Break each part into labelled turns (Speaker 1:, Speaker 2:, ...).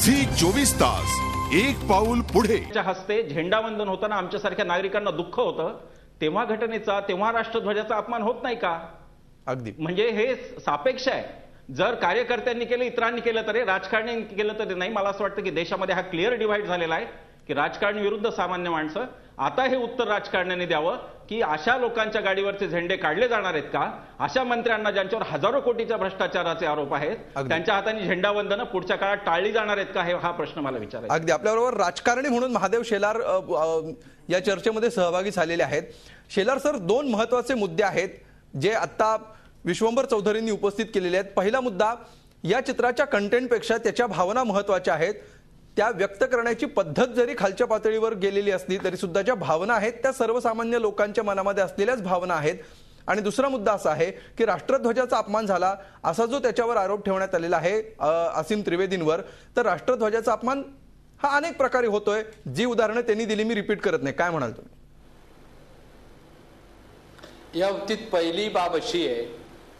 Speaker 1: Zee 24 तास एक पाऊल पुढे.
Speaker 2: हस्ते झेंडावंदन होताना आमच्यासारख्या नागरिकांना दुःख होतं, तेव्हा घटनेचा तेव्हा राष्ट्रध्वजाचा अपमान होत नाही का?
Speaker 3: अगदी
Speaker 2: म्हणजे हे सापेक्ष आहे. जर कार्यकर्त्यांनी केलं इतरांनी केलं तरी, राजकारण्यांनी केलं तरी नाही. मला असं वाटतं की देशामध्ये हा क्लिअर डिव्हाइड झालेला आहे की राजकारणी विरुद्ध सामान्य माणसं. आता हे उत्तर राजकारण्यांनी द्यावं की अशा लोकांच्या गाडीवरचे झेंडे काढले जाणार आहेत का? अशा मंत्र्यांना ज्यांच्यावर हजारो कोटीच्या भ्रष्टाचाराचे आरोप आहेत त्यांच्या हाताने झेंडावंदनं पुढच्या काळात टाळली जाणार आहेत का, हा प्रश्न मला विचारायचा.
Speaker 3: अगदी आपल्याबरोबर राजकारणी म्हणून महादेव शेलार या चर्चेमध्ये सहभागी झालेले आहेत. शेलार सर, दोन महत्वाचे मुद्दे आहेत जे आता विश्वंभर चौधरींनी उपस्थित केलेले आहेत. पहिला मुद्दा, या चित्राच्या कंटेंटपेक्षा त्याच्या भावना महत्वाच्या आहेत. त्या व्यक्त करण्याची पद्धत जरी खालच्या पातळीवर गेलेली असली तरी सुद्धा ज्या भावना आहेत त्या सर्वसामान्य लोकांच्या मनामध्ये असलेल्याच भावना आहेत. आणि दुसरा मुद्दा असा आहे की राष्ट्रध्वजाचा अपमान झाला असा जो त्याच्यावर आरोप ठेवण्यात आलेला आहे असीम त्रिवेदींवर, तर राष्ट्रध्वजाचा अपमान हा अनेक प्रकारे होतोय. जी उदाहरणं त्यांनी दिली मी रिपीट करत नाही. काय म्हणाल तुम्ही
Speaker 4: या बाबतीत? पहिली बाब अशी आहे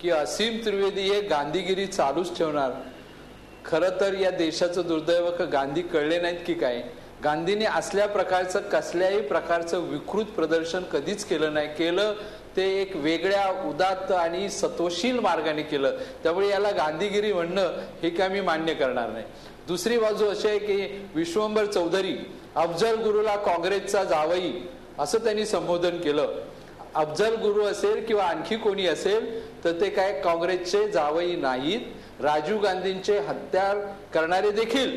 Speaker 4: की असीम त्रिवेदी हे गांधीगिरी चालूच ठेवणार. खरं तर या देशाचं दुर्दैव का गांधी कळले नाहीत की काय? गांधींनी असल्या प्रकारचं कसल्याही प्रकारचं विकृत प्रदर्शन कधीच केलं नाही. केलं ते एक वेगळ्या उदात्त आणि सत्वशील मार्गाने केलं. त्यामुळे याला गांधीगिरी म्हणणं हे काय मी मान्य करणार नाही. दुसरी बाजू अशी आहे की विश्वंभर चौधरी अफजल गुरुला काँग्रेसचा जावई असं त्यांनी संबोधन केलं. अफजल गुरु असेल किंवा आणखी कोणी असेल तर ते काय काँग्रेसचे जावई नाहीत. राजीव गांधींचे हत्या करणारे देखील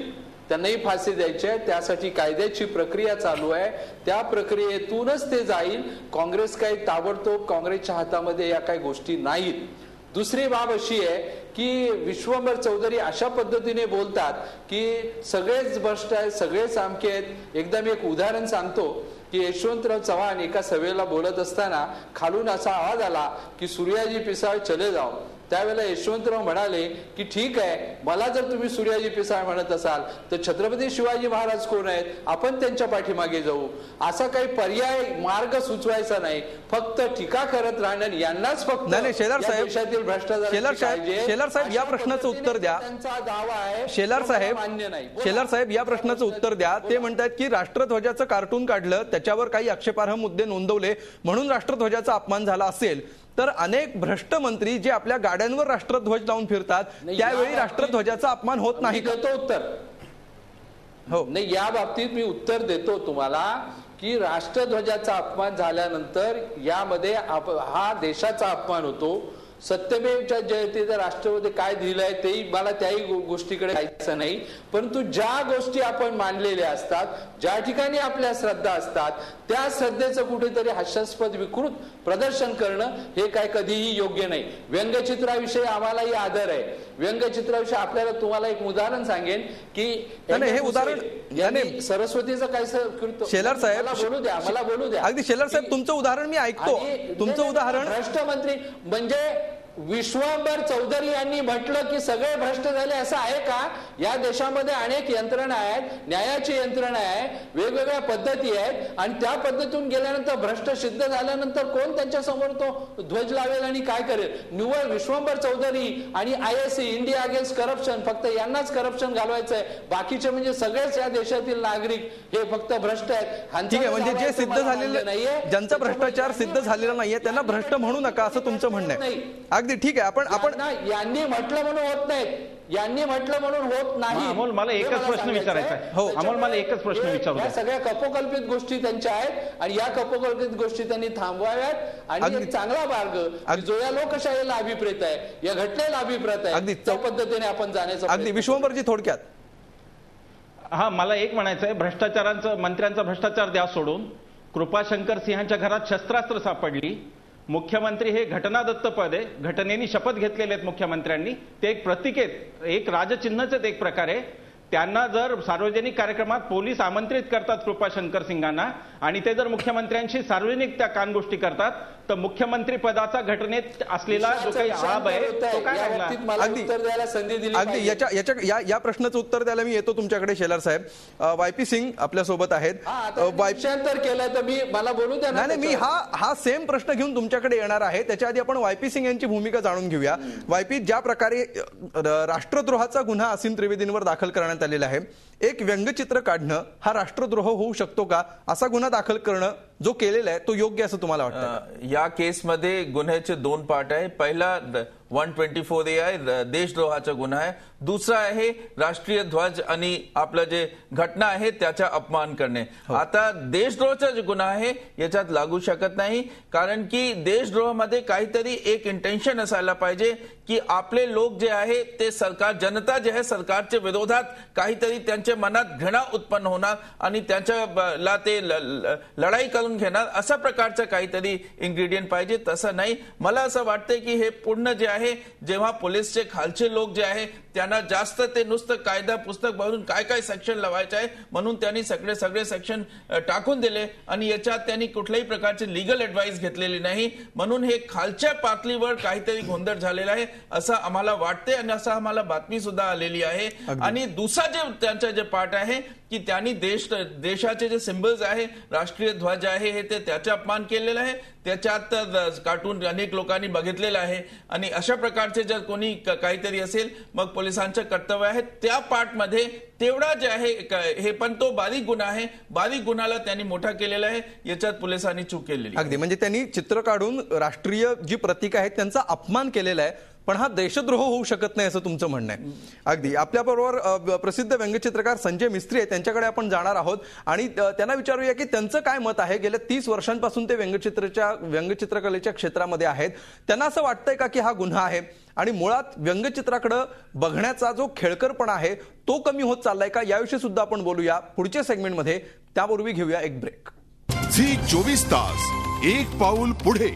Speaker 4: त्यांनाही फाशी द्यायची आहे. त्यासाठी कायद्याची प्रक्रिया चालू आहे. त्या प्रक्रियेतूनच ते जाईल. काँग्रेस काही ताबडतोब काँग्रेसच्या हातामध्ये या काही गोष्टी नाहीत. दुसरी बाब अशी आहे की विश्वंभर चौधरी अशा पद्धतीने बोलतात की सगळेच भ्रष्ट आहेत, सगळेच आमके आहेत. एकदा मी एक उदाहरण सांगतो की यशवंतराव चव्हाण एका सभेला बोलत असताना खालून असा आवाज आला की सूर्याजी पिसाळ चले जाओ. त्यावेळेला यशवंतराव म्हणाले की ठीक आहे, मला जर तुम्ही सूर्याजी पिसाळ म्हणत असाल तर छत्रपती शिवाजी महाराज कोण आहेत, आपण त्यांच्या पाठीमागे जाऊ. असा काही पर्याय मार्ग सुचवायचा नाही, फक्त टीका करत राहणं यांनाच फक्त देशातील भ्रष्टाचार.
Speaker 3: शेलार साहेब या प्रश्नाचं उत्तर द्या.
Speaker 4: त्यांचा दावा आहे
Speaker 3: शेलार साहेब,
Speaker 4: मान्य नाही.
Speaker 3: शेलार साहेब या प्रश्नाचं उत्तर द्या. ते म्हणतात की राष्ट्रध्वजाचं कार्टून काढलं, त्याच्यावर काही आक्षेपार्ह मुद्दे नोंदवले म्हणून राष्ट्रध्वजाचा अपमान झाला असेल, तर अनेक भ्रष्ट मंत्री जे आपल्या गाड्यांवर राष्ट्रध्वज लावून फिरतात त्यावेळी राष्ट्रध्वजाचा अपमान होत नाही.
Speaker 4: देतो उत्तर. हो नाही, या बाबतीत मी उत्तर देतो तुम्हाला की राष्ट्रध्वजाचा अपमान झाल्यानंतर यामध्ये हा देशाचा अपमान होतो. सत्यमेवच्या जयतेच्या राष्ट्रमध्ये काय दिलंय तेही मला त्याही गोष्टीकडे जायचं नाही. परंतु ज्या गोष्टी आपण मानलेल्या असतात, ज्या ठिकाणी आपल्या श्रद्धा असतात, त्या श्रद्धेचं कुठेतरी हास्यास्पद विकृत प्रदर्शन करणं हे काय कधीही योग्य नाही. व्यंगचित्राविषयी आम्हालाही आदर आहे. व्यंगचित्राविषयी आपल्याला तुम्हाला एक उदाहरण सांगेन की
Speaker 3: हे उदाहरण
Speaker 4: सरस्वतीचं काय
Speaker 3: शेलार साहेब
Speaker 4: बोलू द्या, मला बोलू द्या.
Speaker 3: अगदी शेलार साहेब तुमचं उदाहरण मी ऐकतो. तुमचं उदाहरण
Speaker 4: भ्रष्ट मंत्री म्हणजे विश्वंभर चौधरी यांनी म्हटलं की सगळे भ्रष्ट झाले असं आहे का? या देशामध्ये अनेक यंत्रणा आहेत, न्यायाची यंत्रणा आहे, वेगवेगळ्या पद्धती आहेत आणि त्या पद्धतीतून गेल्यानंतर भ्रष्ट सिद्ध झाल्यानंतर कोण त्यांच्या समोर तो ध्वज लावेल आणि काय करेल? निव्वळ विश्वंभर चौधरी आणि IAC इंडिया अगेन्स्ट करप्शन फक्त यांनाच करप्शन घालवायचंय. बाकीचे म्हणजे सगळेच या देशातील नागरिक हे फक्त भ्रष्ट आहेत.
Speaker 3: ठीक आहे, म्हणजे जे सिद्ध झालेलं नाहीये, ज्यांचा भ्रष्टाचार सिद्ध झालेला नाहीये त्यांना भ्रष्ट म्हणू नका असं तुमचं म्हणणं आहे. अगदी ठीक आहे. आपण
Speaker 4: यांनी म्हटलं म्हणून होत नाहीत, यांनी म्हटलं म्हणून होत नाही.
Speaker 2: अमोल, मला एकच प्रश्न विचारायचा आहे. हो अमोल, मला एकच प्रश्न विचारू द्या.
Speaker 4: सगळ्या कपोकल्पित गोष्टी त्यांच्या आहेत आणि या कपोकल्पित गोष्टी त्यांनी थांबवाव्यात आणि एक चांगला मार्ग जो या लोकशाहीला अभिप्रेत आहे, या घटनेला अभिप्रेत आहे, त्या पद्धतीने आपण जाण्याचा.
Speaker 3: अगदी विश्वंभरजी थोडक्यात.
Speaker 2: हा, मला एक म्हणायचं आहे, भ्रष्टाचारांचं मंत्र्यांचा भ्रष्टाचार द्या सोडून. कृपाशंकर सिंहांच्या घरात शस्त्रास्त्र सापडली. मुख्यमंत्री हे घटनादत्त पद आहे, घटनेने शपथ घेतलेले आहेत मुख्यमंत्र्यांनी. ते एक प्रतीक आहेत, एक राजचिन्हच आहेत एक प्रकारे. त्यांना जर सार्वजनिक कार्यक्रमात पोलीस आमंत्रित करतात कृपाशंकर सिंगांना आणि ते जर मुख्यमंत्र्यांशी सार्वजनिक त्या कानगोष्टी करतात तर मुख्यमंत्री पदाचा घटनेत असलेला जो काही आब आहे तो काय लागला?
Speaker 3: अगदी या प्रश्नाचं उत्तर द्यायला मी येतो तुमच्याकडे शेलार साहेब. YP सिंग आपल्या सोबत आहेत.
Speaker 4: केलं तर मी मला बोलू द्या.
Speaker 3: नाही, मी हा सेम प्रश्न घेऊन तुमच्याकडे येणार आहे. त्याच्या आधी आपण YP सिंग यांची भूमिका जाणून घेऊया. YP, ज्या प्रकारे राष्ट्रद्रोहाचा गुन्हा असीम त्रिवेदींवर दाखल करण्यात करण्यात आलेला आहे. एक व्यंगचित्र काढणं हा राष्ट्रद्रोह होऊ शकतो का? असा गुन्हा दाखल करणं जो केलेला आहे तो योग्य असं तुम्हाला वाटतं?
Speaker 5: या केसमध्ये गुन्ह्याचे दोन पार्ट आहे. पहिला 124A आहे, देशद्रोहाचा गुन्हा आहे. दुसरा आहे राष्ट्रीय ध्वज आणि आपलं जे घटना आहे त्याचा अपमान करणे. आता देशद्रोहाचा जो गुन्हा आहे याच्यात लागू शकत नाही, कारण की देशद्रोहामध्ये काहीतरी एक इंटेन्शन असायला पाहिजे की आपले लोक जे आहे ते सरकार, जनता जे आहे सरकारच्या विरोधात काहीतरी त्यांच्या मनात घृणा उत्पन्न होणार आणि त्यांच्याला ते लढाई करून घेणार, अशा प्रकारचं काहीतरी इन्ग्रेडियंट पाहिजे. तसं नाही. मला असं वाटतंय की हे पूर्ण जे आहे, जेव्हा पोलीसचे खालचे लोक जे आहे त्यांना जास्त ते नुसतं कायदा पुस्तक भरून काय काय सेक्शन लावायचे आहे म्हणून त्यांनी सगळे सेक्शन टाकून दिले आणि याच्यात त्यांनी कुठल्याही प्रकारची लीगल ऍडवाइस घेतलेली नाही. म्हणून हे खालच्या पातळीवर काहीतरी गोंधळ झालेला आहे असं आम्हाला वाटते आणि असं आम्हाला बातमी सुद्धा आलेली आहे. आणि दुसरा जे त्यांचा जे पार्ट आहे की त्यांनी देशाचे जे सिम्बल्स आहे, राष्ट्रीय ध्वज आहे, हे ते त्याचा अपमान केलेला आहे. त्याच्यात कार्टून अनेक लोकांनी बघितलेलं आहे आणि अशा प्रकारचे जर कोणी काहीतरी असेल मग पोलिसांचं कर्तव्य आहे त्या पार्टमध्ये तेवढा जे आहे हे, पण तो बारीक गुन्हा आहे. बारीक गुन्ह्याला त्यांनी मोठा केलेला आहे, याच्यात पोलिसांनी चूक केलेली.
Speaker 3: अगदी, म्हणजे त्यांनी चित्र काढून राष्ट्रीय जी प्रतीक आहेत त्यांचा अपमान केलेला आहे, पण हा देशद्रोह होऊ शकत नाही असं तुमचं म्हणणं आहे. अगदी. आपल्याबरोबर प्रसिद्ध व्यंगचित्रकार संजय मिस्त्री आहे, त्यांच्याकडे आपण जाणार आहोत आणि त्यांना विचारूया की त्यांचं काय मत आहे. गेल्या 30 वर्षांपासून ते व्यंगचित्रकलेच्या क्षेत्रामध्ये आहेत. त्यांना असं वाटतंय का की हा गुन्हा आहे आणि मुळात व्यंगचित्राकडे बघण्याचा जो खेळकरपणा आहे तो कमी होत चाललाय का, याविषयी सुद्धा आपण बोलूया पुढच्या सेगमेंटमध्ये. त्यापूर्वी घेऊया एक ब्रेक.
Speaker 1: झी 24 तास, एक पाऊल पुढे.